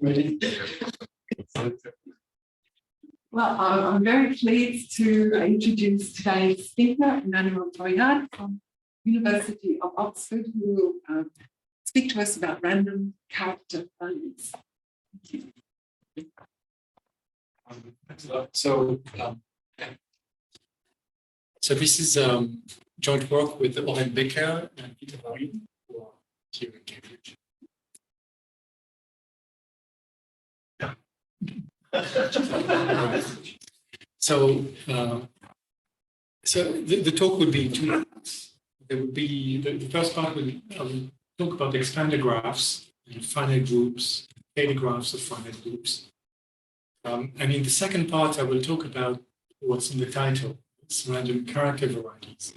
Ready? Well, I'm very pleased to introduce today's speaker, Emmanuel Breuillard from University of Oxford, who will speak to us about random character values. Thank you. Thanks a lot. So this is joint work with Emmanuel Breuillard and Peter Varieties, who are here in Cambridge. Yeah. So the talk would be in 2 parts. There would be the first part will talk about expander graphs and finite groups, data graphs of finite groups. And in the second part, I will talk about what's in the title. It's random character varieties.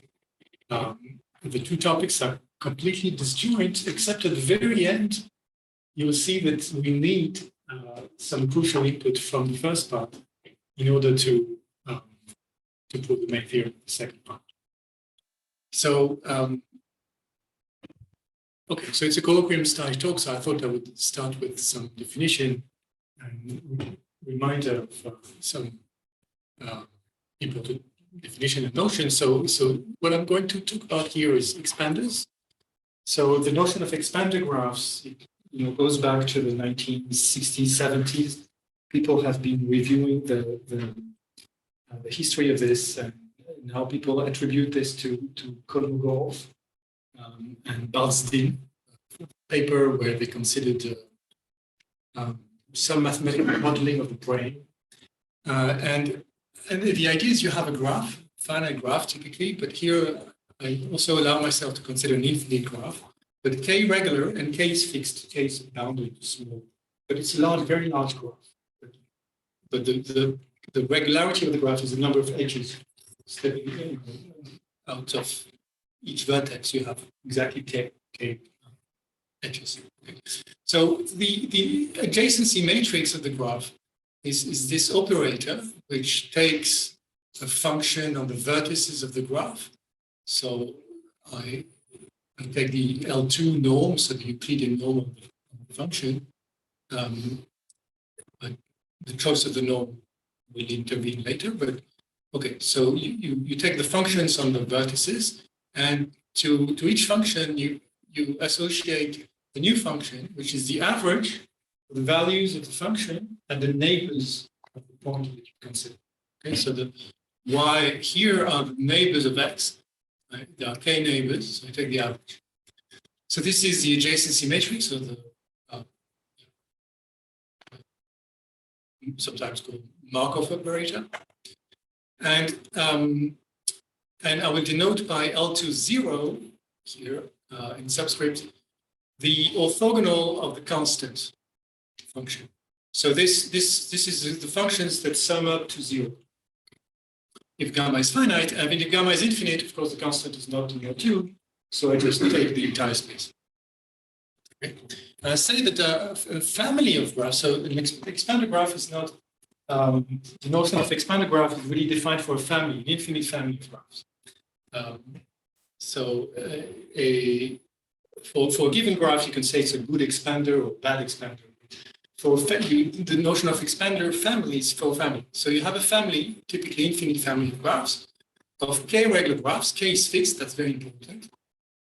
The two topics are completely disjoint, except at the very end, you'll see that we need some crucial input from the first part in order to prove the main theorem in the second part. So, okay, so it's a colloquium style talk, so I thought I would start with some definition and reminder of some important definition and notions. So what I'm going to talk about here is expanders. So the notion of expander graphs, goes back to the 1960s, 70s. People have been reviewing the history of this, and now people attribute this to Kolmogorov and Barzdin, a paper where they considered some mathematical modeling of the brain. And the idea is you have a graph, finite graph typically, but here I also allow myself to consider an infinite graph. But K regular and K is fixed, K is bounded to small. But it's a large, very large graph. But the regularity of the graph is the number of edges stepping out of each vertex. You have exactly K edges. So the adjacency matrix of the graph is this operator, which takes a function on the vertices of the graph. So I take the L2 norm, so the Euclidean norm of the function. But the choice of the norm will intervene later. But okay, so you take the functions on the vertices, and to each function you associate a new function, which is the average of the values of the function and the neighbors of the point that you consider. Okay, so the y here are the neighbors of x. Right? There are k neighbors, so I take the average. So this is the adjacency matrix, or the sometimes called Markov operator. And I will denote by L2 0 here in subscript the orthogonal of the constant function. So this is the functions that sum up to 0. If gamma is finite, and if gamma is infinite, of course, the constant is not in L2, so I just take the entire space. Okay. I say that a family of graphs, so an expander graph is not, the notion of expander graph is really defined for a family, an infinite family of graphs. For a given graph, you can say it's a good expander or bad expander. For the notion of expander family is for a family. So you have a family, typically infinite family of graphs, of k regular graphs. K is fixed, that's very important.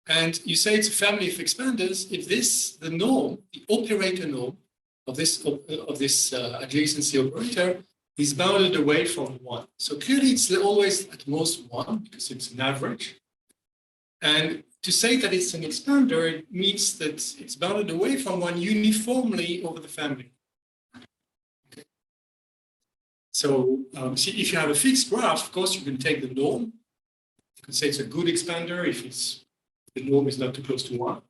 And you say it's a family of expanders if the norm, the operator norm of this adjacency operator is bounded away from 1. So clearly it's always at most 1 because it's an average. And to say that it's an expander, it means that it's bounded away from 1 uniformly over the family. Okay. So if you have a fixed graph, of course, you can take the norm. You can say it's a good expander if the norm is not too close to 1.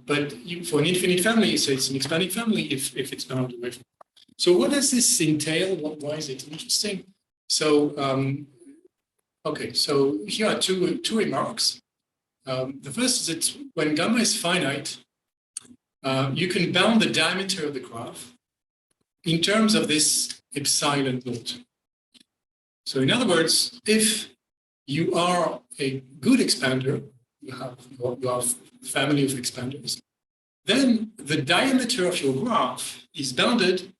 But for an infinite family, you say it's an expanding family if it's bounded away from 1. So what does this entail? Why is it interesting? So okay, so here are two remarks. The first is that when gamma is finite, you can bound the diameter of the graph in terms of this epsilon naught. So in other words, if you are a good expander, you have a family of expanders, then the diameter of your graph is bounded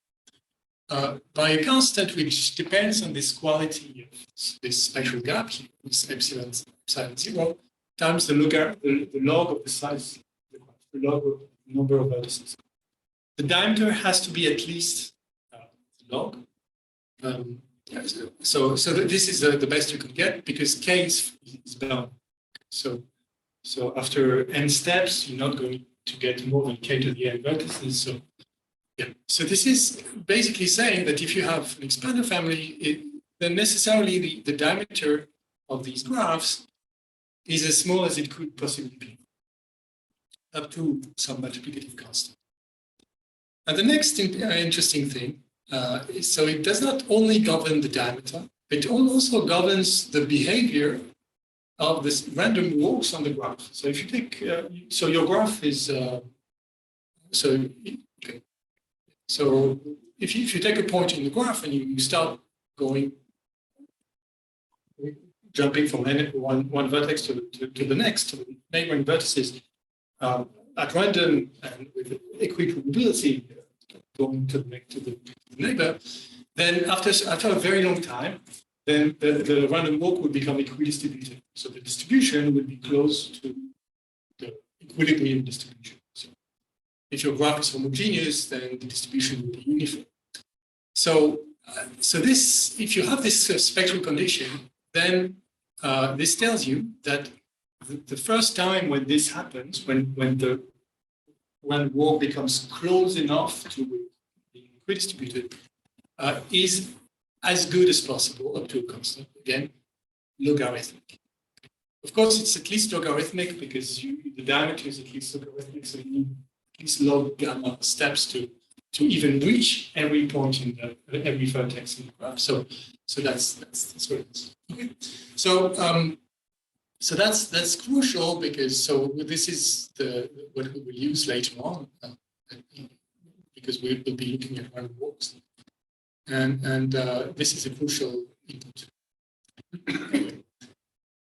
by a constant which depends on this quality of this spectral gap here, this epsilon 0, times the log of the size of the graph, the log of the number of vertices. The diameter has to be at least log. So this is the best you can get because k is bound. So after n steps, you're not going to get more than k to the n vertices. So yeah. So this is basically saying that if you have an expander family, then necessarily the diameter of these graphs is as small as it could possibly be, up to some multiplicative constant. And the next interesting thing is, so it does not only govern the diameter, it also governs the behavior of this random walks on the graph. So if you take, so your graph is, so if you take a point in the graph and you start jumping from one vertex to the next, to the neighboring vertices, at random and with equiprobability, going to the neighbor, then after a very long time, then the random walk would become equidistributed. So the distribution would be close to the equilibrium distribution. So if your graph is homogeneous, then the distribution will be uniform. So this, if you have this spectral condition, then this tells you that the first time when this happens, when walk becomes close enough to being equidistributed, is as good as possible up to a constant, again, logarithmic. Of course, it's at least logarithmic because the diameter is at least logarithmic, so you need at least log gamma steps to even reach every point in every vertex in the graph. So that's what it is. Okay. So that's crucial because this is what we will use later on because we will be looking at random walks, and this is a crucial input.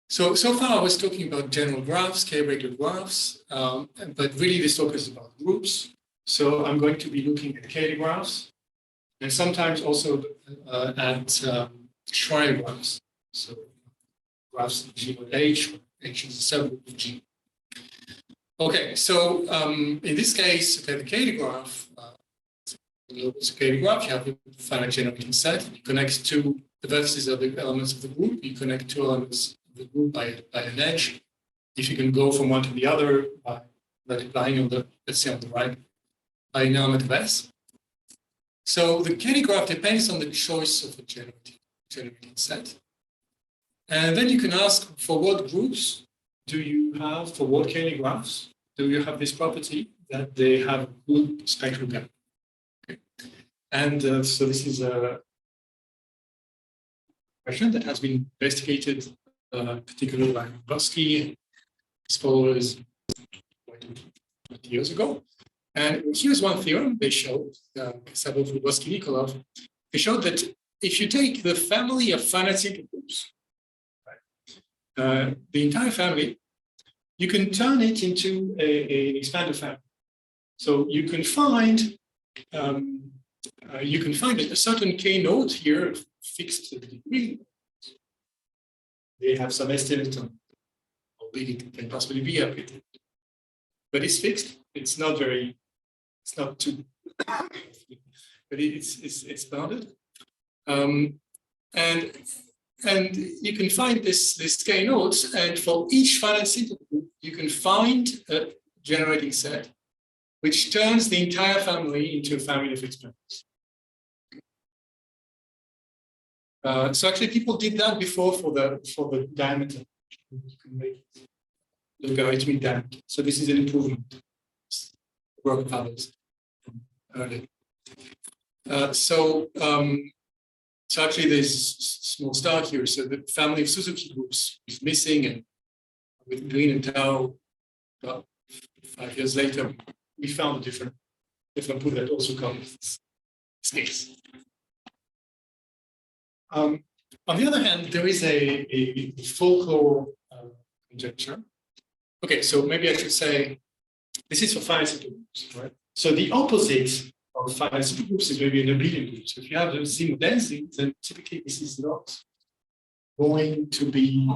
So far I was talking about general graphs, k-regular graphs, but really this talk is about groups. So I'm going to be looking at k graphs and sometimes also at Schreier graphs. So graphs of G on H is a subgroup of G. Okay, so in this case, okay, the k graph, it's a k graph, you have a finite generating set, you connect two the vertices of the elements of the group, you connect two elements of the group by an edge. If you can go from one to the other by multiplying on the, let's say on the right, by an element of S. So the k graph depends on the choice of the generating set. And then you can ask for what groups do you have, for what k graphs do you have this property that they have a good spectral gap. Okay. And so this is a question that has been investigated, particularly by Bosky, his followers 20 years ago. And here's one theorem they showed, Sabov, Bosky, Nikolov. They showed that if you take the family of finite simple groups, the entire family, you can turn it into an expander family. So you can find a certain k node here fixed to the degree. They have some estimate on how big it can possibly be up it. But it's fixed. It's not too, but it's bounded. And you can find this k nodes, and for each finite simple group, you can find a generating set which turns the entire family into a family of expanders. So actually, people did that before for the diameter. You can make it logarithmic diameter. So this is an improvement. Work of others from earlier. So actually, there's a small star here. So the family of Suzuki groups is missing, and with Green and Tao, about 5 years later, we found a different group that also covers this case. On the other hand, there is a folklore conjecture. Okay, so maybe I should say This is for finite simple groups, right? So the opposite of finite simple groups is maybe an abelian group. So if you have a single density, then typically this is not going to be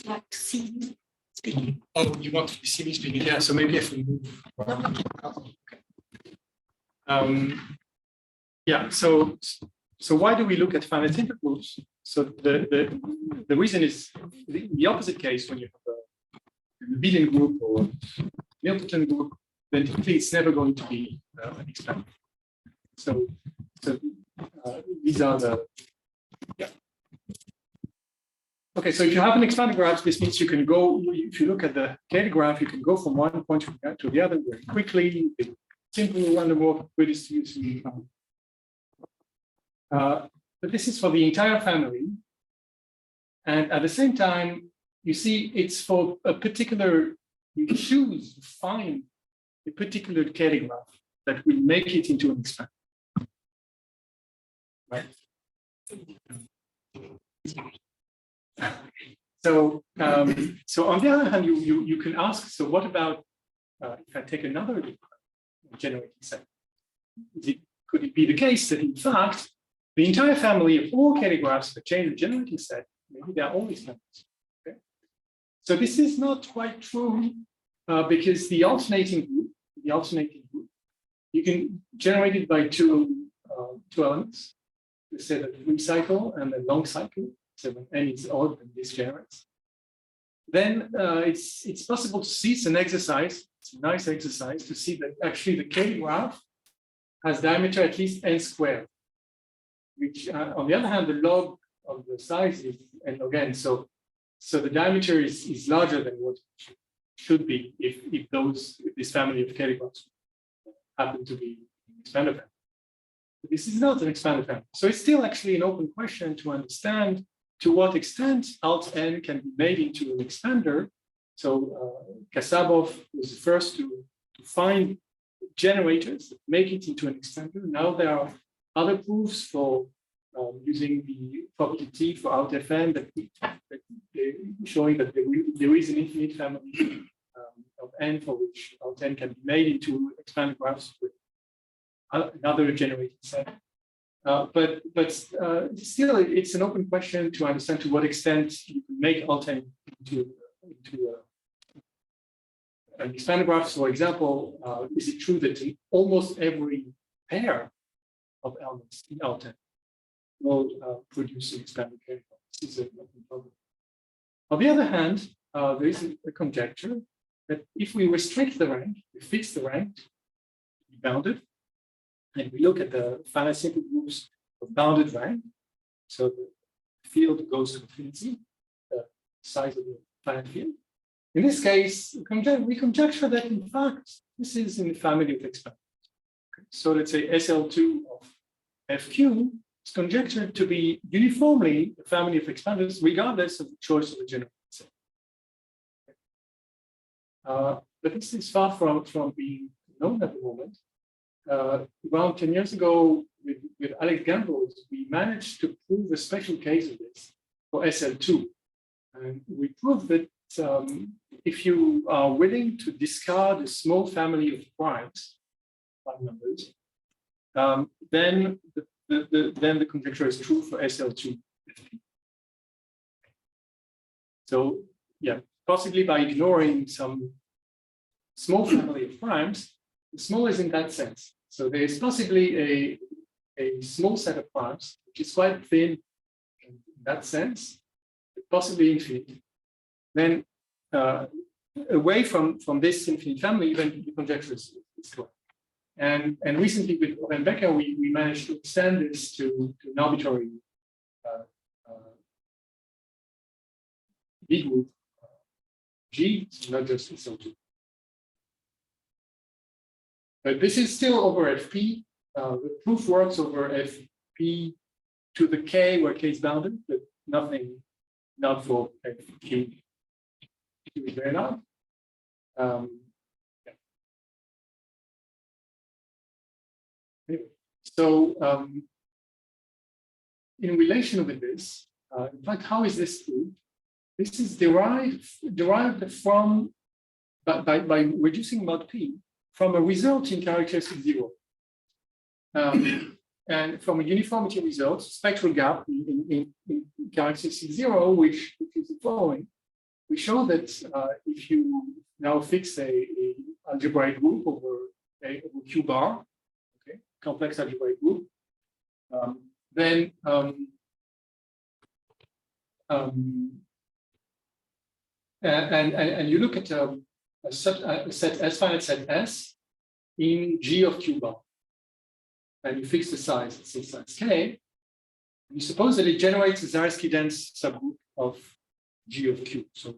like C speaking. Oh, you want to be semi speaking? Yeah, so maybe if we move. Yeah, so why do we look at finite simple groups? So the reason is the opposite case when you have a abelian group or nilpotent group, then typically it's never going to be an expander. So these are the Okay, so if you have an expander graph, this means you can go, if you look at the K graph, you can go from one point to the other very quickly, simple random walk redistribution. But this is for the entire family. And at the same time, you see it's for a particular, you choose to find a particular K graph that will make it into an expander. Right? So on the other hand, you can ask, so what about if I take another generating set? Could it be the case that in fact, the entire family of all K graphs that change the generating set, maybe they're all expanders? Okay? So this is not quite true because the alternating group, you can generate it by two elements. Let's say the free cycle and the long cycle. So when n is odd, then this generates. Then it's possible to see, it's an exercise, it's a nice exercise to see that actually the K graph has diameter at least n squared, which on the other hand, the log of the size is n log n. So the diameter is larger than what it should be if this family of K graphs happen to be an expander family. But this is not an expander family. So it's still actually an open question to understand to what extent alt n can be made into an expander. So Kasabov was the first to find generators that make it into an expander. Now there are other proofs for using the property T for alt Fn that showing that there is an infinite family of n for which alt n can be made into expander graphs with another generated set. But still, it's an open question to understand to what extent you can make alt n into an expander graph. For example, is it true that in almost every pair of elements in alt n will produce an expander K graph? This is an open problem. On the other hand, there is a conjecture that if we restrict the rank, we fix the rank to be bounded, and we look at the finite simple groups of bounded rank, so the field goes to infinity, the size of the finite field. In this case, we conjecture that in fact, this is in the family of expanders. Okay. So let's say SL2 of FQ is conjectured to be uniformly a family of expanders, regardless of the choice of the generator set. But this is far from being known at the moment. Around 10 years ago, with Alex Gambos, we managed to prove a special case of this for SL2. And we proved that if you are willing to discard a small family of primes, prime numbers, then the conjecture is true for SL2. So yeah, possibly by ignoring some small family of primes, the small is in that sense. So there is possibly a small set of primes, which is quite thin in that sense, but possibly infinite. Then away from this infinite family, even the conjecture is correct. And recently with Oren Becker, we managed to extend this to an arbitrary B group G, not just SL2. But this is still over FP. The proof works over FP to the K, where K is bounded, but nothing, not for FQ. Q is very loud. Yeah. Anyway, so in relation with this, in fact, how is this true? This is derived from by reducing mod P from a result in characteristic 0. And from a uniformity result, spectral gap in characteristic 0, which is the following. We show that if you now fix a algebraic group over Q bar, okay, complex algebraic group, then and you look at a set S finite set S in G of Q bar, and you fix the size, it's size K, and you suppose that it generates a Zariski dense subgroup of G of Q. So,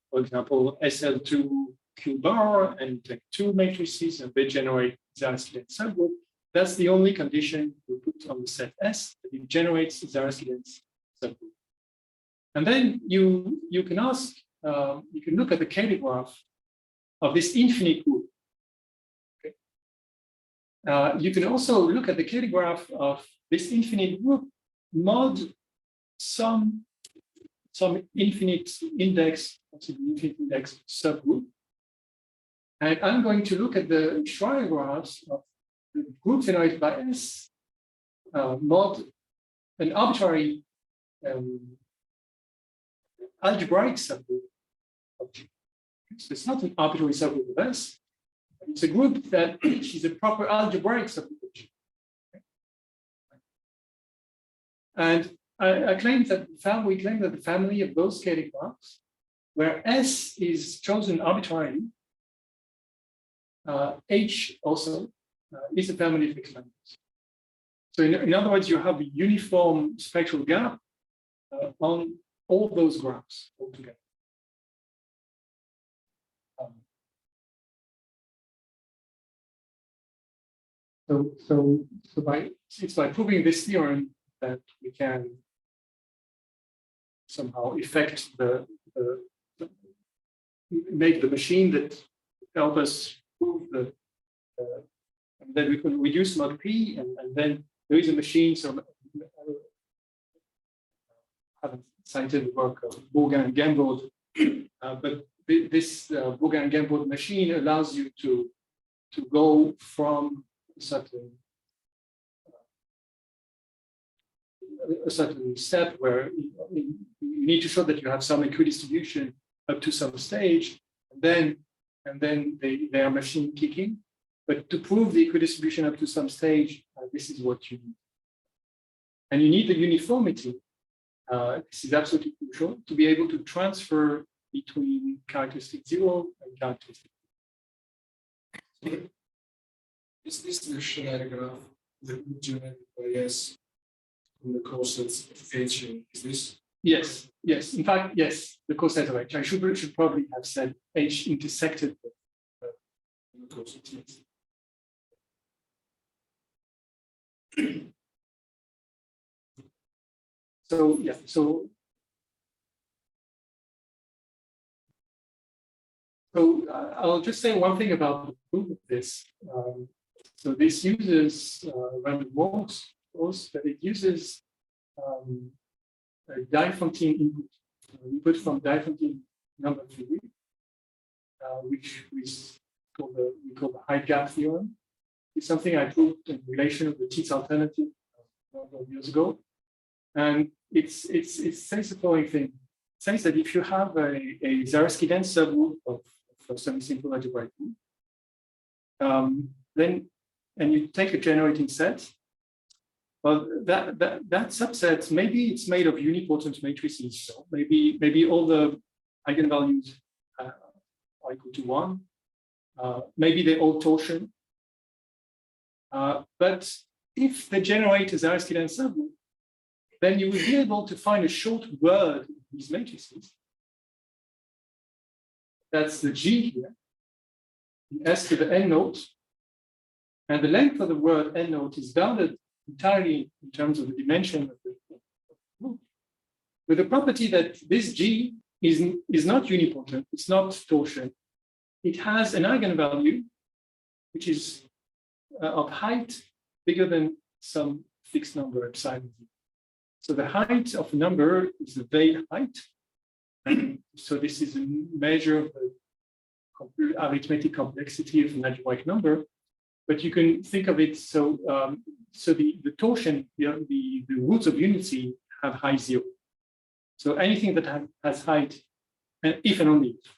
for example, SL2 Q bar, and you take two matrices and they generate Zariski dense subgroup. That's the only condition we put on the set S, that it generates Zariski dense subgroup. And then you can ask, you can look at the Cayley graph of this infinite group. Okay. You can also look at the Cayley graph of this infinite group mod some infinite index, infinite index subgroup. And I'm going to look at the Schreier graphs of the group generated by S mod an arbitrary algebraic subgroup of G. So it's not an arbitrary subgroup of S, but it's a group that is a proper algebraic subgroup of G. Okay. And I claim that we claim that the family of those Cayley graphs, where S is chosen arbitrarily, H also is a family of fixed numbers. So in other words, you have a uniform spectral gap on all those graphs altogether. So it's by proving this theorem that we can somehow affect make the machine that help us prove and then we can reduce mod P, and then there is a machine. So I haven't cited the work of Bourgain and Gambaud, but this Bourgain and Gambaud machine allows you to go from a certain step where you need to show that you have some equidistribution up to some stage, and then they are machine kicking. But to prove the equidistribution up to some stage, this is what you need. And you need the uniformity. This is absolutely crucial to be able to transfer between characteristic 0 and characteristic. Is this the Schreier graph, the group generated by S in the cosets of H? Is this? Yes, yes. In fact, yes, the coset of H. I should probably have said H intersected the coset. Yes. So yeah, so I'll just say one thing about the proof of this. So this uses random walks, of course, but it uses a Diophantine input from Diophantine number theory, which we call the height gap theorem. It's something I proved in relation of the Tietz alternative a couple of years ago. And it says the following thing. It says that if you have a Zariski dense subgroup of a semi-simple algebraic group, and you take a generating set, well, that subset, maybe it's made of unipotent matrices. So maybe all the eigenvalues are equal to 1. Maybe they're all torsion. But if they generate a Zariski dense subgroup, then you will be able to find a short word in these matrices. That's the G here, the S to the N note. And the length of the word N note is bounded entirely in terms of the dimension of the group, with the property that this G is not unipotent, it's not torsion. It has an eigenvalue, which is of height bigger than some fixed number epsilon. So the height of a number is the Weil height. So this is a measure of the arithmetic complexity of an algebraic number, but you can think of it so so the torsion, the roots of unity have height 0. So anything that has height, and if and only if.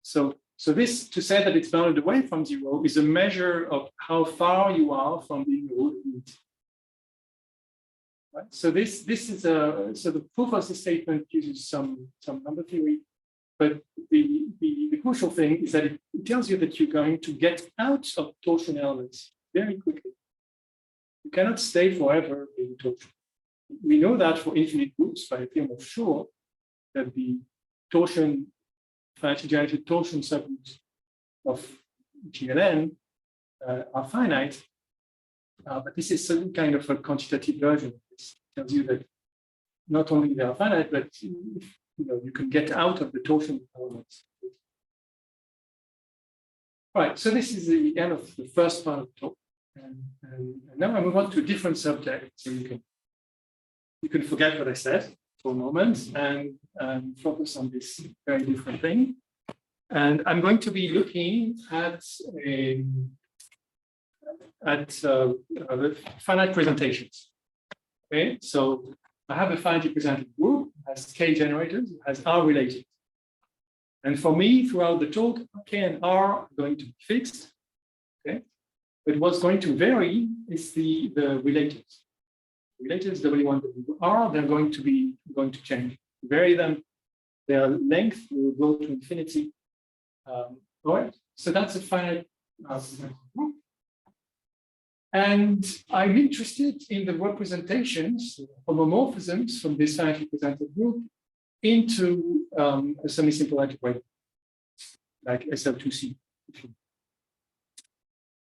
So this, to say that it's bounded away from 0, is a measure of how far you are from being a root of unity. Right? So this is so the proof of the statement uses some number theory, but the crucial thing is that it tells you that you're going to get out of torsion elements very quickly. You cannot stay forever in torsion. We know that for infinite groups by a theorem of Schur, that the torsion, finitely generated torsion subgroups of GLN are finite, but this is some kind of a quantitative version of this. It tells you that not only they are finite, but you can get out of the torsion elements. Right, so this is the end of the first part of the talk. And now I move on to a different subject, so you can forget what I said for a moment and focus on this very different thing. And I'm going to be looking at finite presentations. Okay, so I have a finitely presented group, has K generators, has R related. And for me, throughout the talk, K and R are going to be fixed. Okay, but what's going to vary is the relators. Relators W1, W2R, they're going to change. Vary them, their length will go to infinity. All right, so that's a finite group. And I'm interested in the representations, homomorphisms from this finitely presented group into a semi-simple algebra, like SL2C.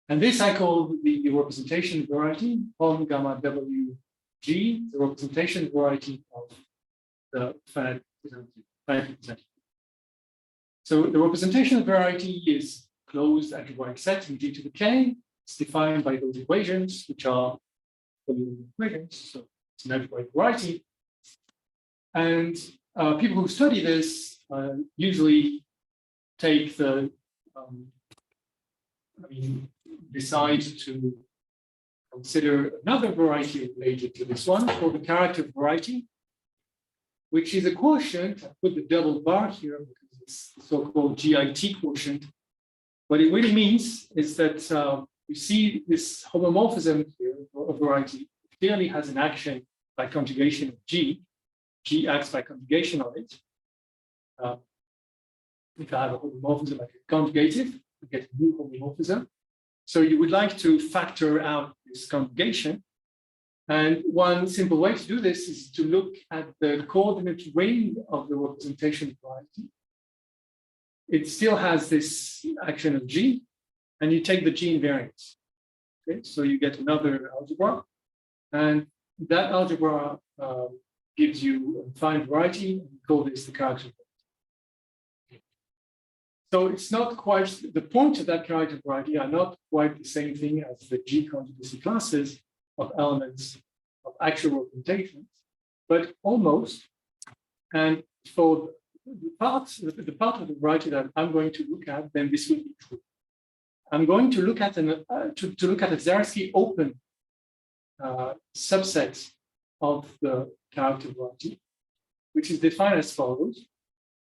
And this I call the representation variety on gamma WG, the representation variety of the finitely presented. So the representation variety is closed algebraic set in G to the K. It's defined by those equations, which are polynomial equations. So it's an algebraic variety. And people who study this usually take the, decide to consider another variety related to this one called the character variety, which is a quotient. I put the double bar here because it's the so-called GIT quotient. What it really means is that you see this homomorphism here, a variety, clearly has an action by conjugation of G. G acts by conjugation of it. If I have a homomorphism like a conjugative, you get a new homomorphism. So you would like to factor out this conjugation. And one simple way to do this is to look at the coordinate ring of the representation variety. It still has this action of G, and you take the G invariance. Okay, so you get another algebra, and that algebra gives you a fine variety, and we call this the character variety. So it's not quite, the points of that character variety are not quite the same thing as the G conjugacy classes of elements of actual representations, but almost. And for the part of the variety that I'm going to look at, then this will be true. I'm going to look at a Zariski open subset of the character variety, which is defined as follows.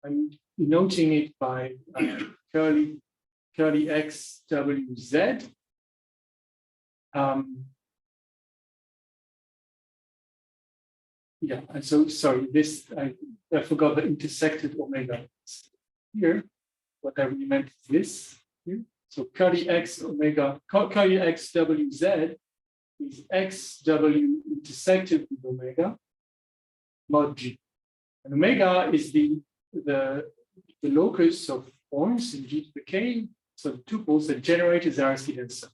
I'm denoting it by curly X W Z. Yeah, and so sorry, this I forgot the intersected omega here. What I really meant is this here. So curly X omega, curly X W Z is X W intersected with omega mod G. And omega is the locus of points in G to the K, so the tuples that generate a Zariski density.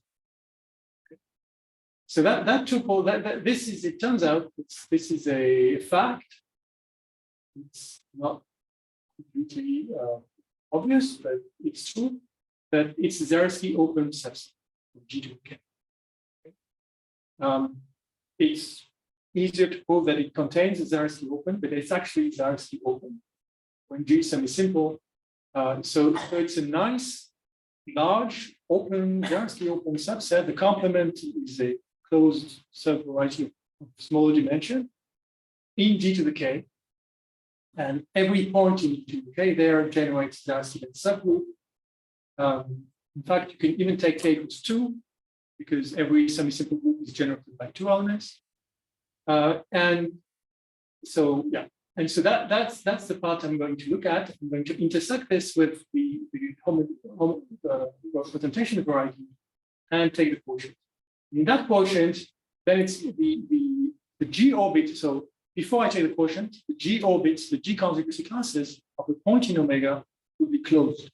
Okay. So that tuple, this is, it turns out this is a fact. It's not completely obvious, but it's true that it's a Zariski open subset of G to the K. Okay. It's easier to prove that it contains a Zariski open, but it's actually Zariski open when G is semi-simple So it's a nice, large, open, vastly open subset. The complement is a closed subvariety of smaller dimension in d to the k. And every point in d to the k there generates the student subgroup. In fact, you can even take k equals 2, because every semi-simple group is generated by 2 elements. And so, yeah. And so that's the part I'm going to look at. I'm going to intersect this with the representation variety and take the quotient. In that quotient, then it's the G orbit. So before I take the quotient, the G orbits, the G conjugacy classes of the point in omega will be closed.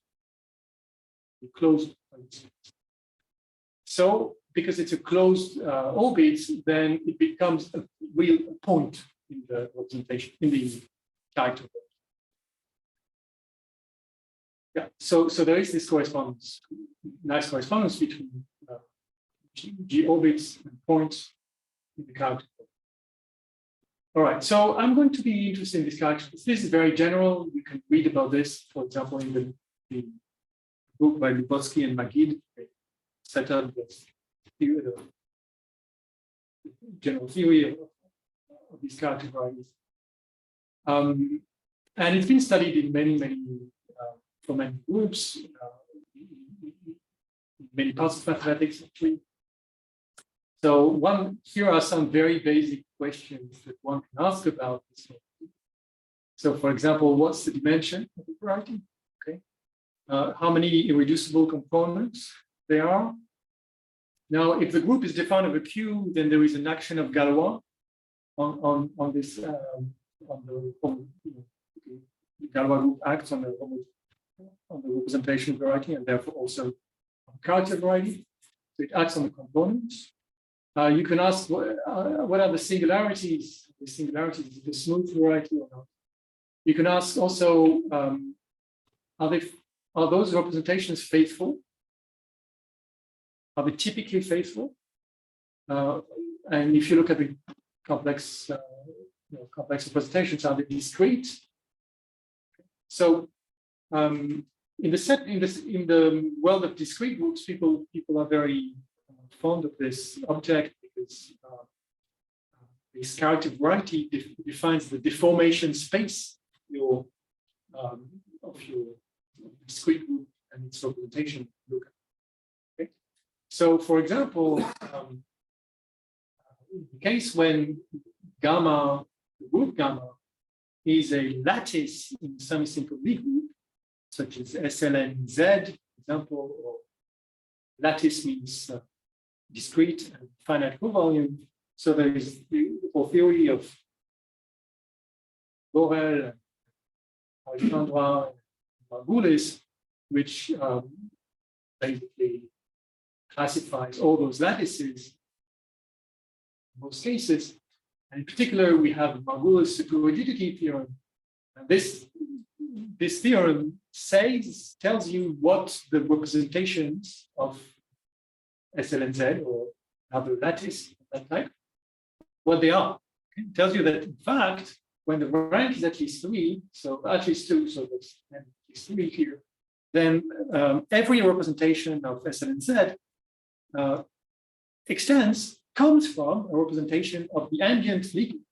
So because it's a closed orbit, then it becomes a real point in the representation, in the character. Yeah, so there is this correspondence, nice correspondence between G orbits and points in the character. All right, so I'm going to be interested in this character. This is very general. You can read about this, for example, in the book by Lubotsky and Magid, set up this theory, the general theory of these character varieties. And it's been studied in many for many groups, many parts of mathematics, actually. So here are some very basic questions that one can ask about this. So for example, what's the dimension of the variety? Okay. How many irreducible components there are? Now, if the group is defined of a Q, then there is an action of Galois on this, the Galois group acts on the representation variety and therefore also on character variety. So it acts on the components. You can ask what are the singularities? The singularities is the smooth variety or not? You can ask also, are those representations faithful? Are they typically faithful? And if you look at the complex, complex representations, are they discrete? So in the world of discrete groups, people are very fond of this object because this character variety defines the deformation space of your discrete group and its representation. Okay. So, for example, in the case when gamma, the group gamma, is a lattice in semi-simple Lie group, such as SLN Z, for example, or lattice means discrete and finite covolume. So there is the whole theory of Borel, Alexandra, and Margulis, which basically classifies all those lattices in most cases. And in particular, we have Margulis superrigidity theorem. And this theorem tells you what the representations of SLNZ or other lattice of that type, what they are. It tells you that in fact, when the rank is at least 3, so at least 2, so that's at least 3 here, then every representation of SLNZ comes from a representation of the ambient Lie group.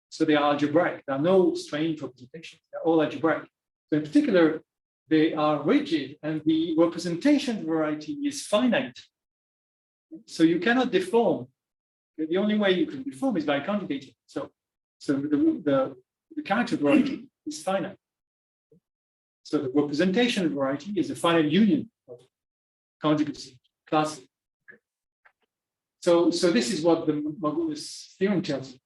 So they are algebraic. There are no strange representations. They're all algebraic. So in particular, they are rigid, and the representation variety is finite. So you cannot deform. The only way you can deform is by conjugating. So the character variety is finite. So the representation variety is a finite union of conjugacy classes. So this is what the Margulis theorem tells you.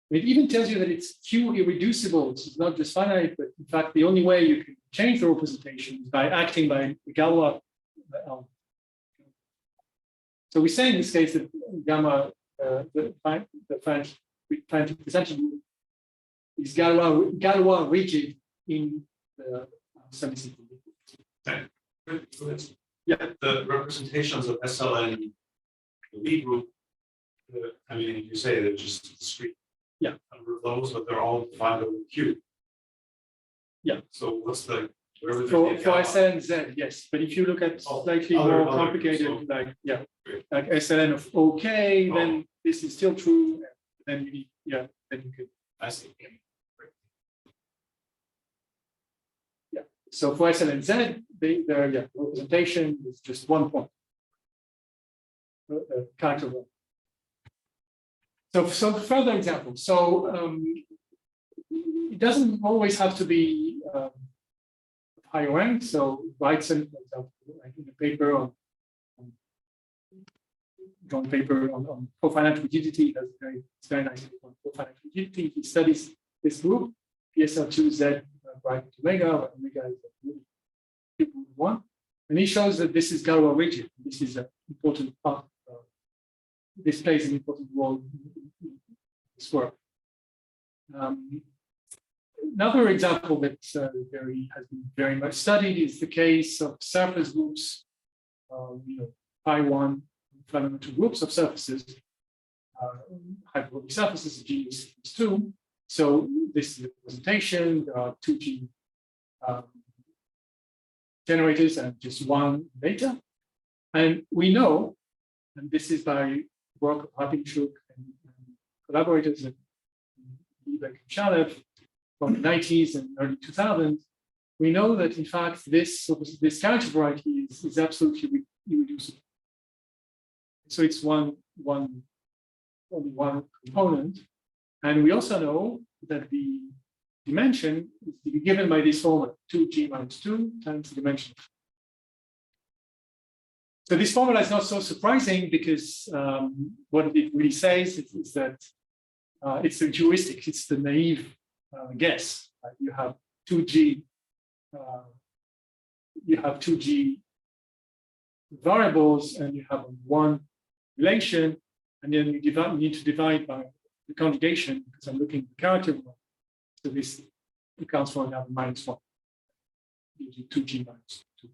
It even tells you that it's Q irreducible. So it's not just finite, but in fact, the only way you can change the representation is by acting by the Galois. So we say in this case that gamma, the finite representation is Galois rigid in the semi-simple. Yeah, the representations of SLN, the Lie group, I mean, you say they're just discrete. Yeah. Number of those, but they're all defined over Q. Yeah. So what's the Where would For there be a Galois? SLN Z, yes. But if you look at Oh, slightly other- more other complicated, groups, like Great. like SLN of OK, Oh. then this is still true. Then you need, then you could. I see. So for SLN Z, their representation is just 1 point. Character one. So further examples. So it doesn't always have to be higher rank. So Weizen, for example, like in a paper on joint paper on cofinite rigidity, it's very nice on cofinite rigidity. He studies this group, PSL2Z right omega, where omega is a group 1, and he shows that this is Galois rigid. This is an important part. This plays an important role in this work. Another example that has been very much studied is the case of surface groups, pi1 fundamental groups of surfaces, hyperbolic surfaces, G is 2. So this is the representation. There are 2G generators and just one data. And we know, and this is by work of Hartingchuk and collaborators at Chebotarev from the 90s and early 2000s, we know that in fact this character variety is absolutely irreducible. So it's only one component. And we also know that the dimension is given by this formula, 2G minus 2 times the dimension. So this formula is not so surprising because what it really says is that it's a heuristic, it's the naive guess. You have 2G, variables, and you have one relation, and then you need to divide by the conjugation because I'm looking at the character one. So this accounts for another minus 1, 2G minus 2.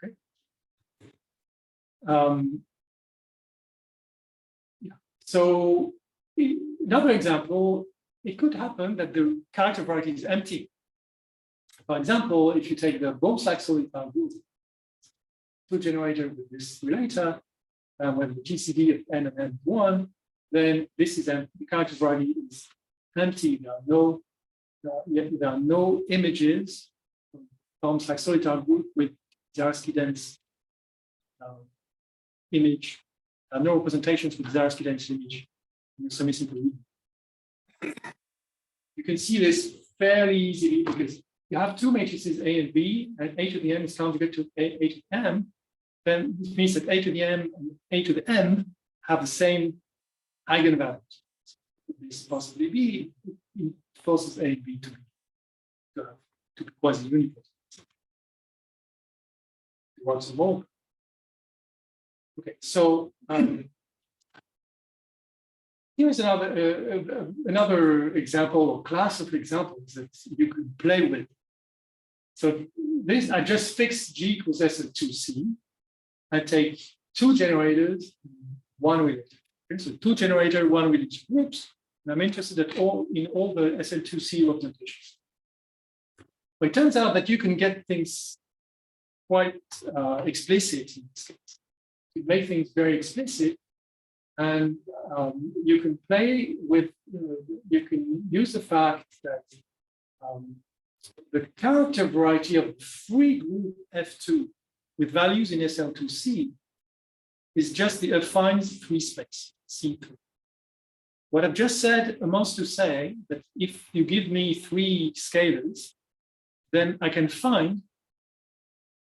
Okay. So another example, it could happen that the character variety is empty. For example, if you take the Bohm-Sachs-Solitan group, 2 generator with this relator, when the GCD of n and n 1, then this is empty. The character variety is empty. There are no images from Bohm-Sachs-Solitan group with Zariski dense image. There are no representations with Zariski dense image in the semi-simple region. You can see this fairly easily because you have two matrices A and B, and A to the M is conjugate to A to the M. Then this means that A to the M and A to the M have the same eigenvalues. Could this possibly be? It forces A and B to be quasi-uniform. Once more. Okay, so here's another example or class of examples that you could play with. So this, I just fix G equals SL2C. I take 2 generators, 1 related. Okay, so 2 generator, 1 related groups. And I'm interested in all the SL2C representations. But it turns out that you can get things quite explicit in this case. You make things very explicit, and you can play with, you can use the fact that the character variety of the free group F2 with values in SL2C is just the affine free space, C3. What I've just said amounts to say that if you give me 3 scalars, then I can find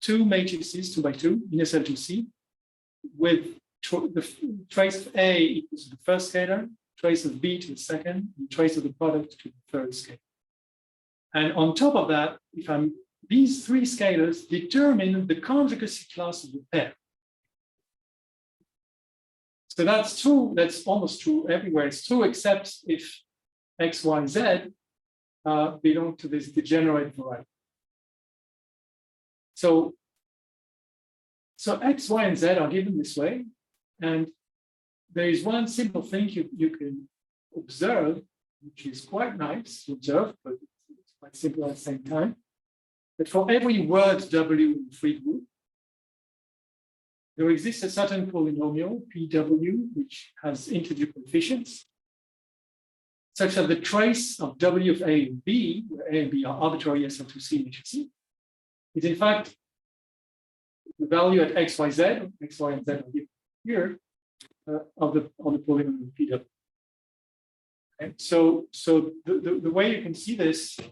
2 matrices, 2 by 2 in SL2C with the trace of A equals to the first scalar, trace of B to the second, and trace of the product to the third scalar. And on top of that, these 3 scalars determine the conjugacy class of the pair. So that's true, that's almost true everywhere. It's true except if X, Y, Z belong to this degenerate variety. So X, Y, and Z are given this way. And there is one simple thing you can observe, which is quite nice to observe, but it's quite simple at the same time. that for every word W in the free group, there exists a certain polynomial, PW, which has integer coefficients, such that the trace of W of A and B, where A and B are arbitrary SL2C and HC, is in fact the value at X, Y, Z, X, Y, and Z are given here, of the polynomial PW. Okay. So the way you can see this, you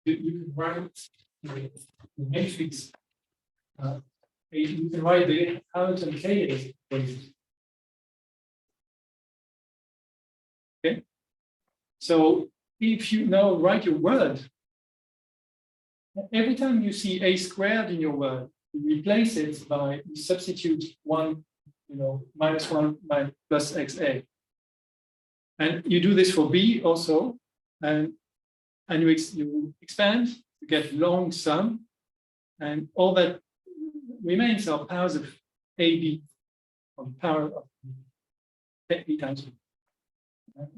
can write the matrix. You can write the Hamilton K. Okay. So if you now write your word, every time you see A squared in your word, you replace it by, you substitute 1, minus 1 plus XA. And you do this for B also, and you expand, you get long sum, and all that remains are powers of AB, or the power of B times B. And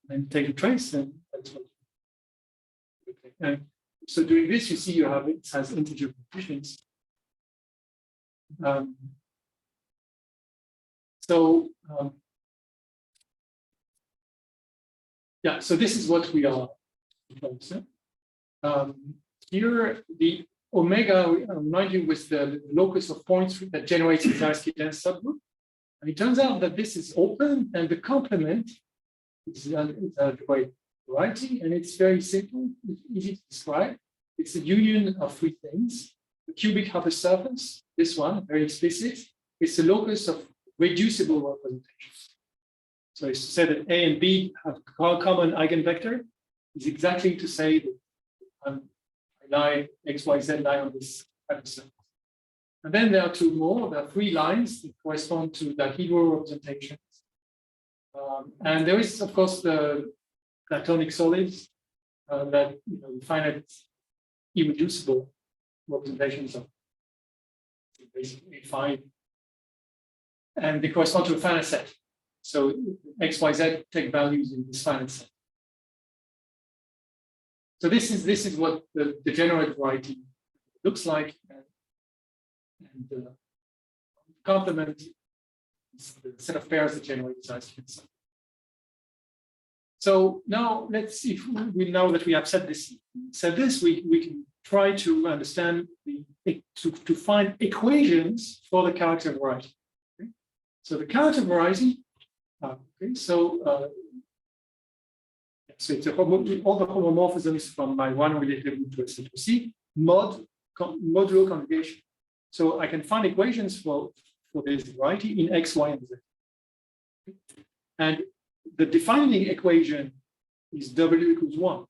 then take a trace, and that's what. Okay. And so doing this, you see you have it has integer coefficients. Yeah, so this is what we are proposing. Here, the omega, I remind you, was the locus of points that generates the Zariski-dense subgroup. And it turns out that this is open, and the complement is a great variety, and it's very simple, it's easy to describe. It's a union of three things. The cubic hypersurface, this one, very explicit, is the locus of reducible representations. So it's to say that A and B have a common eigenvector, is exactly to say that I lie X, Y, Z lie on this hypersurface. And then there are two more, there are three lines that correspond to the dihedral representations. And there is, of course, the Platonic solids that finite irreducible representations of basically A5. And they correspond to a finite set. So X, Y, Z take values in this finite set. So this is what the degenerate variety looks like. And the complement is the set of pairs that generate size. So now let's see if we know that we have said this, we can try to understand to find equations for the character variety. Okay? So the character variety, so it's all the homomorphisms from my one related root to SL2C, modulo conjugation. So I can find equations for this variety in X, Y, and Z. And the defining equation is W equals 1.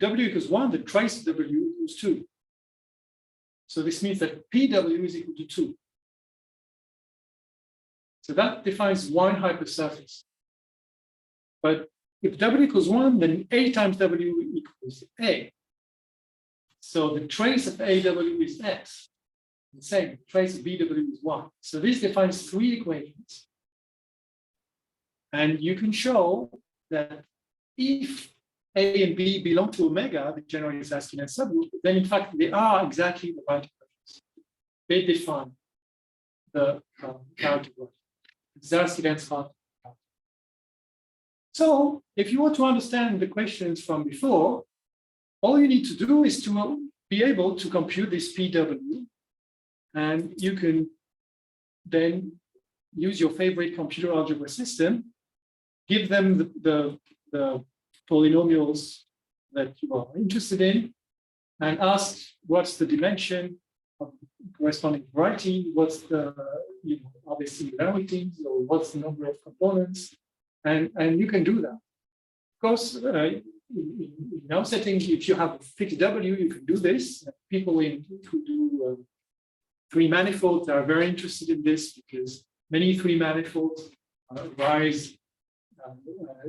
W equals 1, the trace of W equals 2. So this means that PW is equal to 2. So that defines one hypersurface. But if W equals 1, then A times W equals A. So the trace of AW is X. The same, trace of BW is 1. So this defines three equations. And you can show that if A and B belong to omega, the generally Zariski-dense subgroup, then in fact they are exactly the right equations. They define the character variety. Zariski-dense character. So if you want to understand the questions from before, all you need to do is to be able to compute this PW, and you can then use your favorite computer algebra system, give them the polynomials that you are interested in, and ask what's the dimension of corresponding variety, what's the, are there similarities, or what's the number of components, and you can do that. Of course, in our setting, if you have a fixed W, you can do this. People who do three manifolds are very interested in this because many three manifolds arise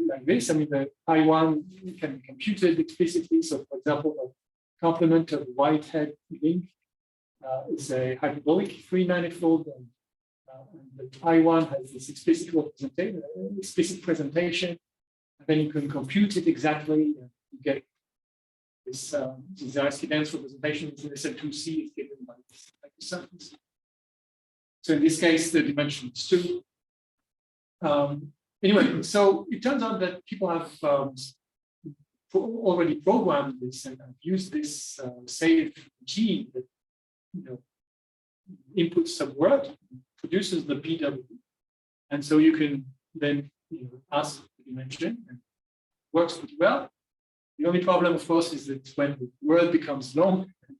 like this. I mean, the I1 can be computed explicitly. So, for example, the complement of Whitehead link is a hyperbolic three manifold, and the I1 has this explicit presentation. And then you can compute it exactly, and you get this Zariski dense representation in SL2C is given by this surface. So in this case, the dimension is 2. Anyway, so it turns out that people have already programmed this and have used this save gene that inputs some word, produces the PW, and so you can then ask the dimension, and it works pretty well. The only problem, of course, is that when the word becomes long, it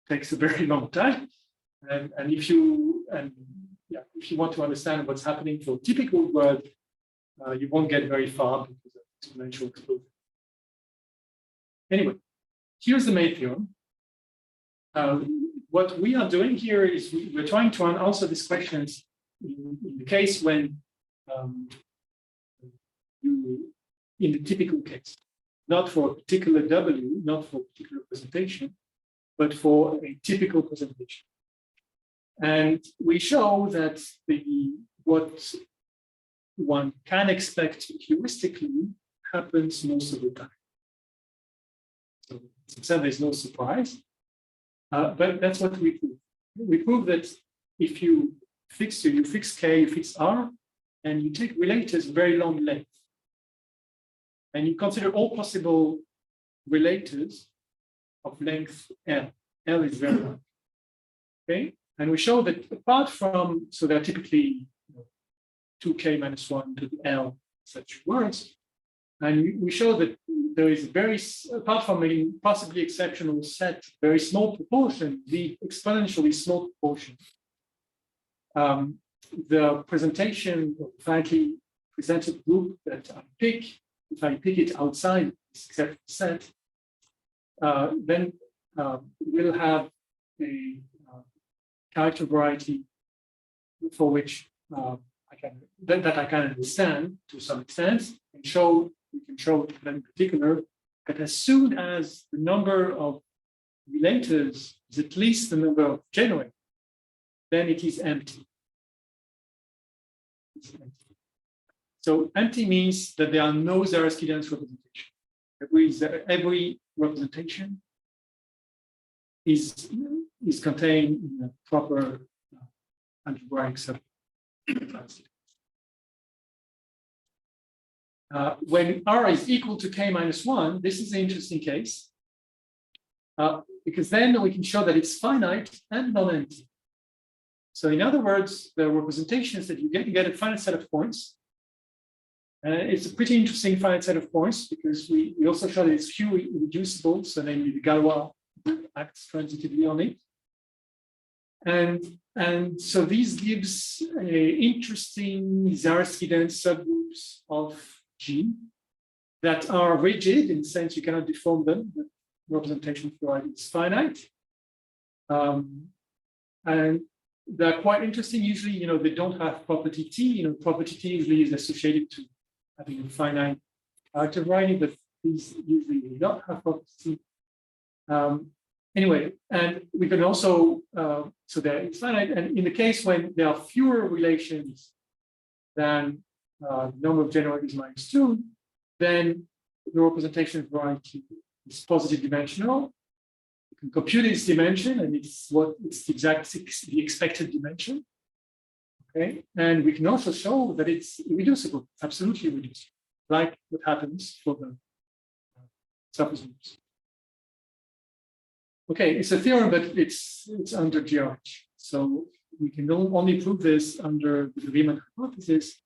takes a very long time, and if you want to understand what's happening for a typical word, you won't get very far because of exponential explosion. Anyway, here's the main theorem. What we are doing here is we're trying to answer these questions in the case when in the typical case, not for a particular W, not for a particular presentation, but for a typical presentation. And we show that what one can expect heuristically happens most of the time. So as I said, there's no surprise, but that's what we prove. We prove that if you fix K, you fix R, and you take relators very long length, and you consider all possible relators of length L. L is very long. Okay, and we show that apart from, so they're typically 2K minus 1 to the L such words, and we show that there is apart from a possibly exceptional set, very small proportion, the exponentially small proportion. The presentation of finitely presented group that I pick, if I pick it outside this exceptional set, then we'll have a character variety for which that I can understand to some extent, and we can show in particular that as soon as the number of relators is at least the number of genuine, then it is empty. So empty means that there are no Zariski dense representations. Every representation is contained in a proper algebraic subgroup. When R is equal to K minus 1, this is an interesting case, because then we can show that it's finite and non-empty. So in other words, the representations that you get a finite set of points. It's a pretty interesting finite set of points because we also show that it's Q irreducible, so namely the Galois acts transitively on it. And so these gives interesting Zariski dense subgroups of G that are rigid in the sense you cannot deform them. The representation provided is finite. And they're quite interesting. Usually, they don't have property T. Property T usually is associated to having a finite character variety, but these usually do not have property T. Anyway, and we can also, so that it's finite, and in the case when there are fewer relations than number of generators minus 2, then the representation variety is positive dimensional. You can compute its dimension, and it's the expected dimension. Okay, and we can also show that it's irreducible, absolutely reducible, like what happens for the surface groups. Okay, it's a theorem, but it's under GRH. So we can only prove this under the Riemann hypothesis.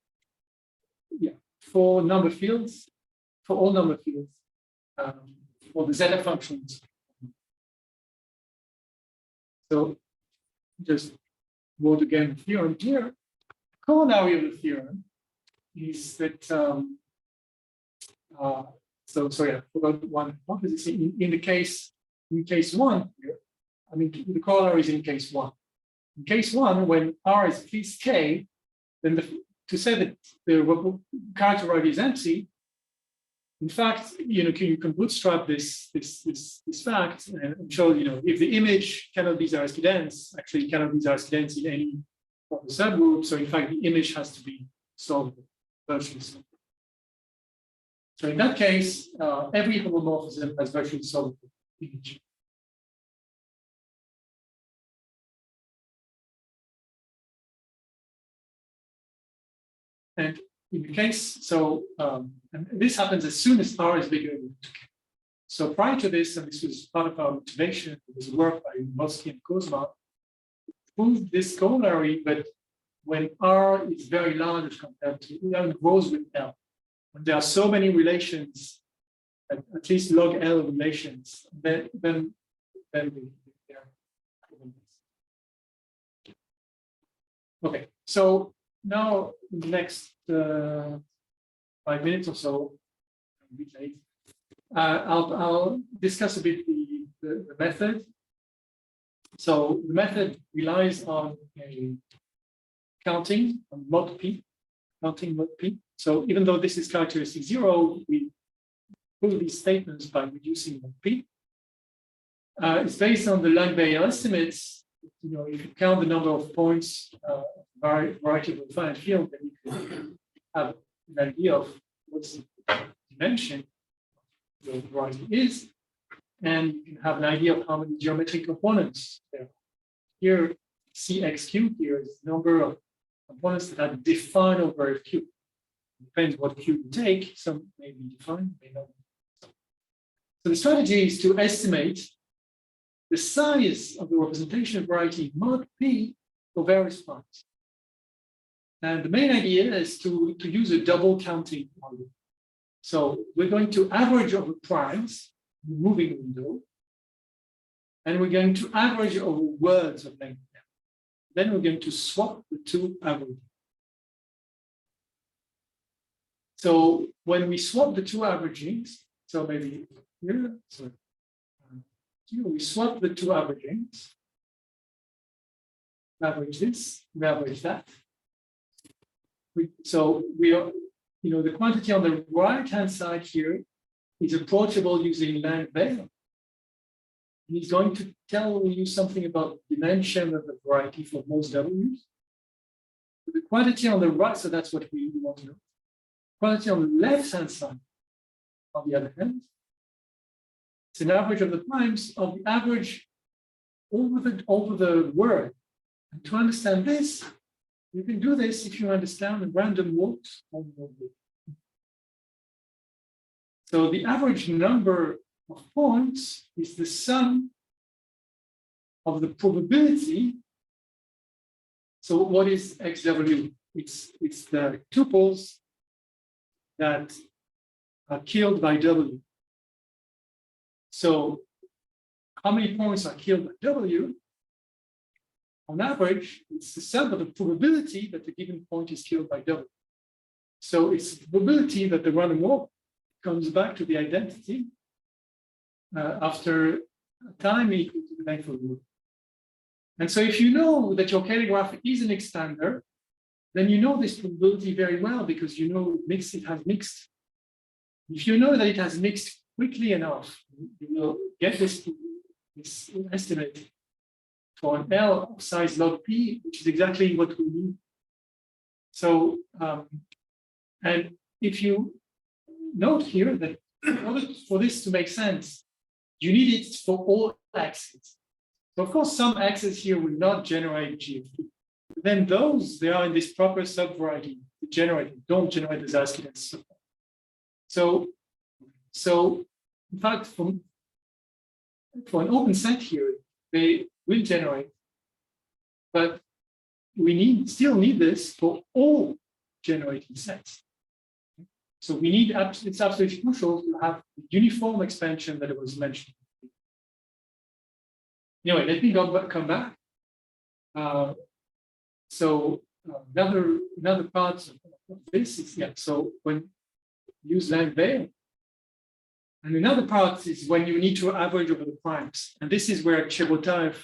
Yeah, for number fields, for all number fields, for the zeta functions. So just wrote again the theorem here. The corollary of the theorem is that sorry, I forgot one hypothesis. In case 1 here, I mean the corollary is in case 1. In case 1, when R is at least K, then to say that the character variety is empty, in fact, you can bootstrap this fact and show, if the image cannot be Zariski dense, actually it cannot be Zariski dense in any proper subgroup. So in fact, the image has to be solvable, virtually solvable. So in that case, every homomorphism has virtually solved the image. And in the case, so and this happens as soon as R is bigger than 2K. So prior to this, and this was part of our motivation, it was work by Mosky and Kozma, proved this corollary, but when R is very large compared to it grows with L. When there are so many relations, at least log L relations, then they are. Okay, so now in the next 5 minutes or so, a bit late, I'll discuss a bit the method. So the method relies on a counting on mod p, counting mod p. So even though this is characteristic 0, we prove these statements by reducing mod p. It's based on the Langbayer estimates. You know, if you count the number of points, variety of a finite field, then you can have an idea of what's the dimension the variety is, and you can have an idea of how many geometric components there are. Here, Cx cubed here is the number of components that are defined over a cube. It depends what cube you take, some may be defined, may not. So the strategy is to estimate the size of the representation of variety mod p for various primes. And the main idea is to use a double counting model. So we're going to average over primes, moving window, and we're going to average over words of length. Then we're going to swap the two averages. So when we swap the two averagings, so maybe here, sorry, here we swap the two averagings, average this, we average that. So we are, you know, the quantity on the right-hand side here is approachable using Langbayer. And he's going to tell you something about dimension of the variety for most W's. The quantity on the right, so that's what we want to know. Quantity on the left-hand side, on the other hand, it's an average of the primes of the average over the word. And to understand this, you can do this if you understand the random walks on the word. So the average number of points is the sum of the probability. So what is XW? It's the tuples that are killed by W. So how many points are killed by W? On average, it's the sum of the probability that the given point is killed by W. So it's the probability that the random walk comes back to the identity after a time equal to the length of the loop. And so if you know that your Cayley graph is an expander, then you know this probability very well because you know it has mixed. If you know that it has mixed quickly enough, you will get this estimate for an L of size log P, which is exactly what we need. So, and if you note here that in order for this to make sense, you need it for all axes. So of course, some axes here will not generate GFP. But then those, they are in this proper subvariety, don't generate the Zariski. So in fact, for an open set here, they will generate, but we still need this for all generating sets. So we need, it's absolutely crucial to have the uniform expansion that was mentioned. Anyway, let me come back. So another part of this is, so when you use Langbayer, and another part is when you need to average over the primes. And this is where Chebotarev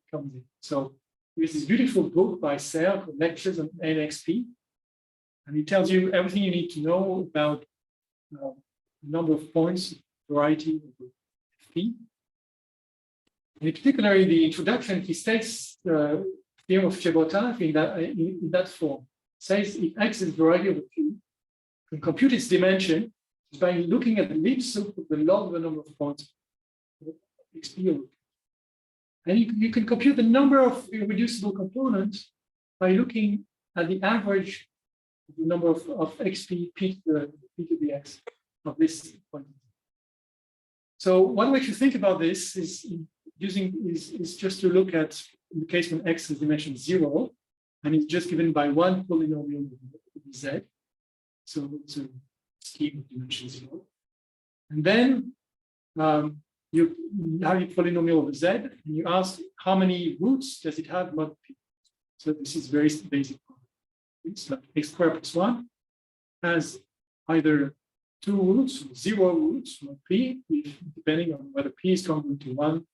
comes in. So there's this beautiful book by Serre called Lectures on NXP. And it tells you everything you need to know about the number of points, variety of P. And in particular, in the introduction, he states the theorem of Chebotarev in that form. It says if X is the variety of a Q, you can compute its dimension. by looking at the least-square of the log of the number of points XP. And you can compute the number of irreducible components by looking at the average of the number of XP p to the x of this point. So one way to think about this is just to look at, in the case when x is dimension 0, and it's just given by one polynomial z. So it's a scheme of dimension 0. And then you have a polynomial over z, and you ask how many roots does it have mod p. So this is very basic. It's like x squared plus 1 has either 2 roots or 0 roots mod p, depending on whether p is congruent to 1,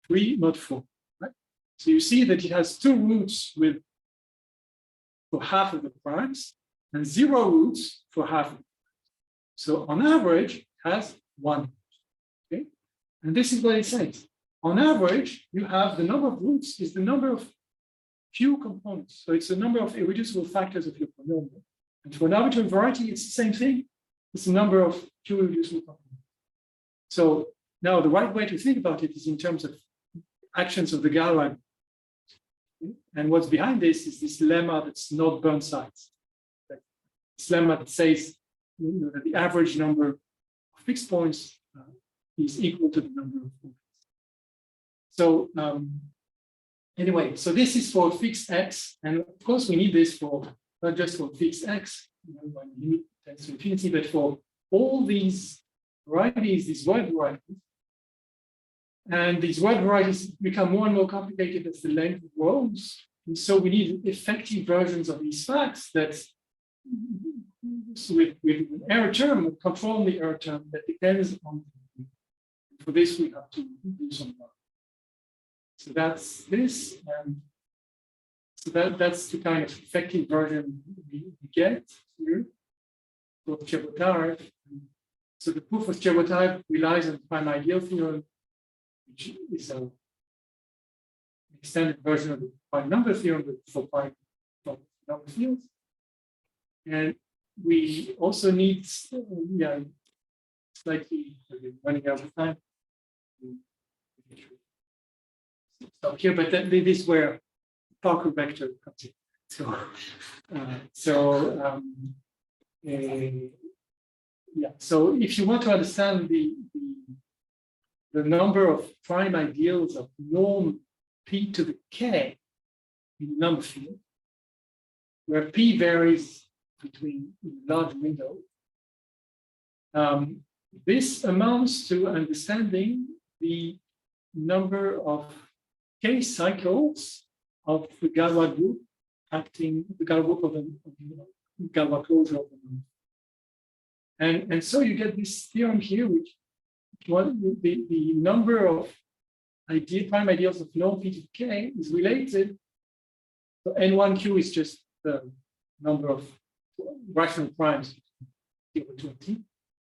3, not 4. Right? So you see that it has 2 roots for half of the primes and 0 roots for half of the primes. So on average, it has 1. Okay? And this is what it says. On average, you have the number of roots is the number of few components. So it's the number of irreducible factors of your polynomial. And for an arbitrary variety, it's the same thing. It's the number of few irreducible components. So now the right way to think about it is in terms of actions of the Galois. And what's behind this is this lemma that's not Burnside's. This lemma that says that the average number of fixed points is equal to the number of points. So anyway, so this is for fixed x, and of course we need this for not just for fixed x, when the limit tends to infinity, but for all these varieties, these word varieties. And these word varieties become more and more complicated as the length grows. And so we need effective versions of these facts that with an error term, with control the error term that depends on. For this, we have to do some work. So that's this, and so that's the kind of effective version we get here for Chebotarev. So the proof of Chebotarev relies on the prime ideal theorem, which is an extended version of the prime number theorem for prime number fields. And we also need, slightly running out of time. Stop here, but this is where Parker vector comes in. So if you want to understand the number of prime ideals of norm p to the k in the number field, where p varies between a large window, this amounts to understanding the number of k cycles of the Galois group acting the Galois group of the Galois closure of the number. And so you get this theorem here, which the number of prime ideals of norm p to k is related. So n1q is just the number of rational primes equal to 20.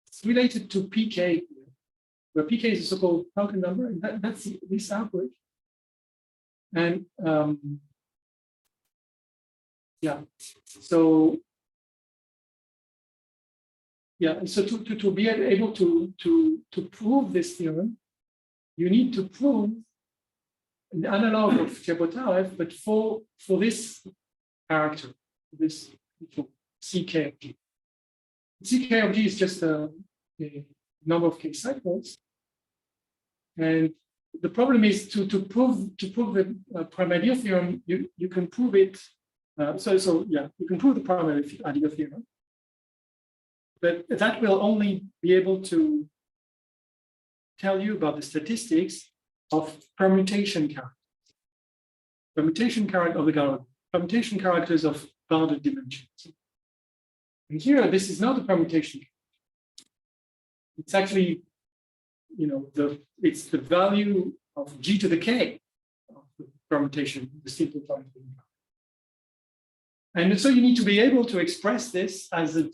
It's related to pk here, where pk is a so-called Hauken number, and that's this average. And so to be able to prove this theorem, you need to prove an analog of Chebotarev, but for this character, this ck of g. Ck of g is just a number of k cycles, and the problem is to prove the prime ideal theorem. You can prove it. You can prove the prime ideal theorem, but that will only be able to tell you about the statistics of permutation characters. Permutation character of the Galois, permutation characters of bounded dimensions. And here, this is not a permutation. It's actually, it's the value of g to the k of the permutation, the simplified thing. And so you need to be able to express this as a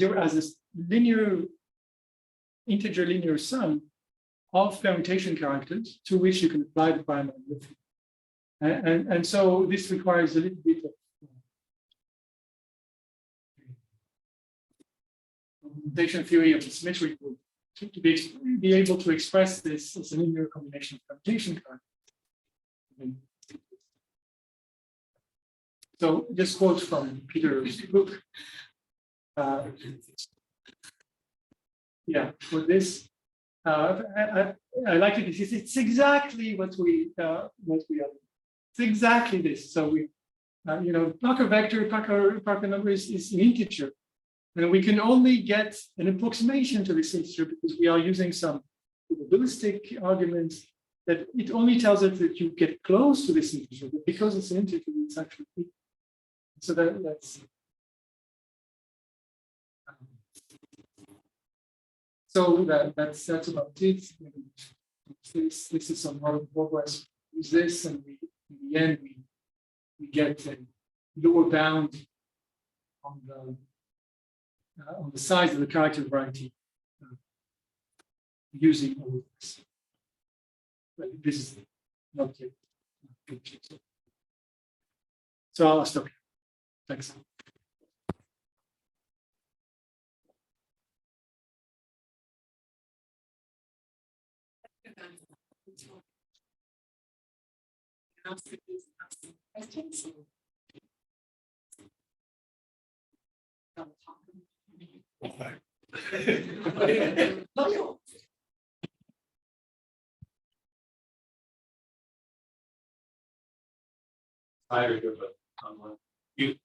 linear, integer linear sum of permutation characters to which you can apply the prime ideal theorem. And so this requires a little bit of representation theory of the symmetric group to be able to express this as a linear combination of permutation currents. So this quote from Peter's book. Yeah, for this, I like it. It's exactly what we are. It's exactly this. So we, Parker vector, Parker number is an integer, and we can only get an approximation to this integer because we are using some probabilistic arguments that it only tells us that you get close to this integer, but because it's an integer, it's actually so that's. So that's about it. This is some modern progress. Use this, and in the end we get a lower bound on the size of the character variety using all of this. But this is not yet. So I'll stop here. Thanks. Questions? Tired of it online. You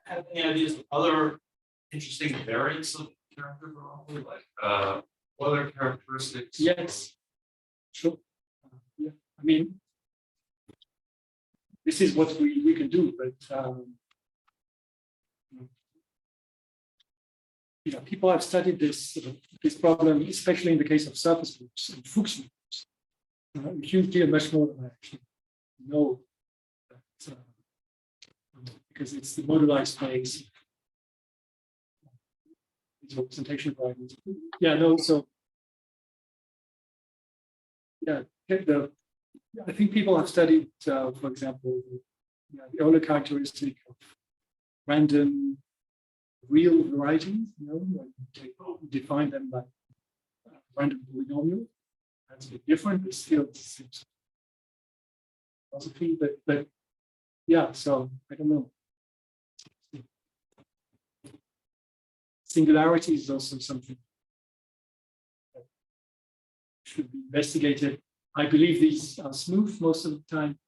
have any ideas of other interesting variants of character variety, like other characteristics? Yes, sure. Yeah, I mean, this is what we can do, but people have studied this problem, especially in the case of surface groups and Fuchs groups. You deal much more than I actually know, that, because it's the moduli space. It's representation variables. Yeah, no, so yeah, I think people have studied, for example, the Euler characteristic of random real varieties. When you define them by random polynomial. That's a bit different, but still the same philosophy. But yeah, so I don't know. Singularity is also something that should be investigated. I believe these are smooth most of the time,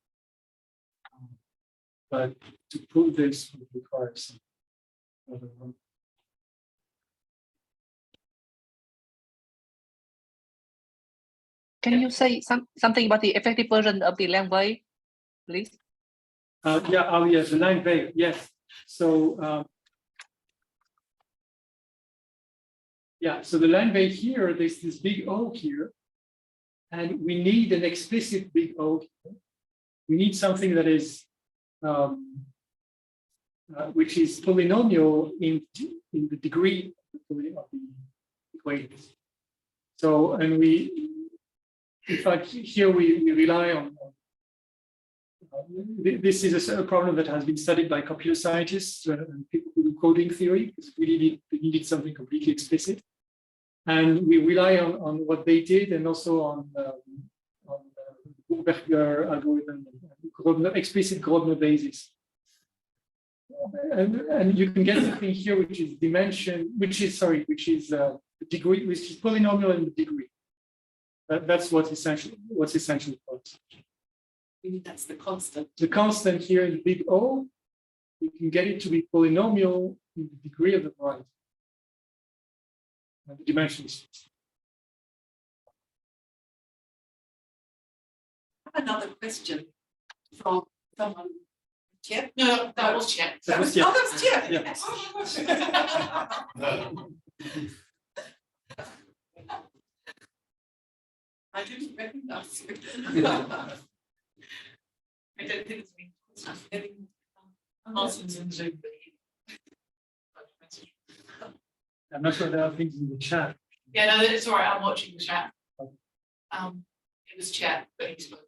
but to prove this would require some other work. Can you say something about the effective version of the Langevin, please? The Langevin, yes. So so the Langevin here, there's this big O here, and we need an explicit big O here. We need something that is which is polynomial in the degree of the equations. So, and in fact, here we rely on this is a problem that has been studied by computer scientists and people who do coding theory, because we needed something completely explicit. And we rely on what they did, and also on Burger algorithm, explicit Grobner basis. And you can get something here which is degree, which is polynomial in the degree. That's what's essentially called. That's the constant. The constant here in the big O, you can get it to be polynomial in the degree of the variety. The dimensions. I have another question from someone. Chip? No, that was Chip. That was Chip. Oh, that was Chip. Yeah. Oh my gosh. I didn't recognize you. I don't think it's me. I'm not sure there are things in the chat. Yeah, no, it's all right. I'm watching the chat. It was chat, but he spoke.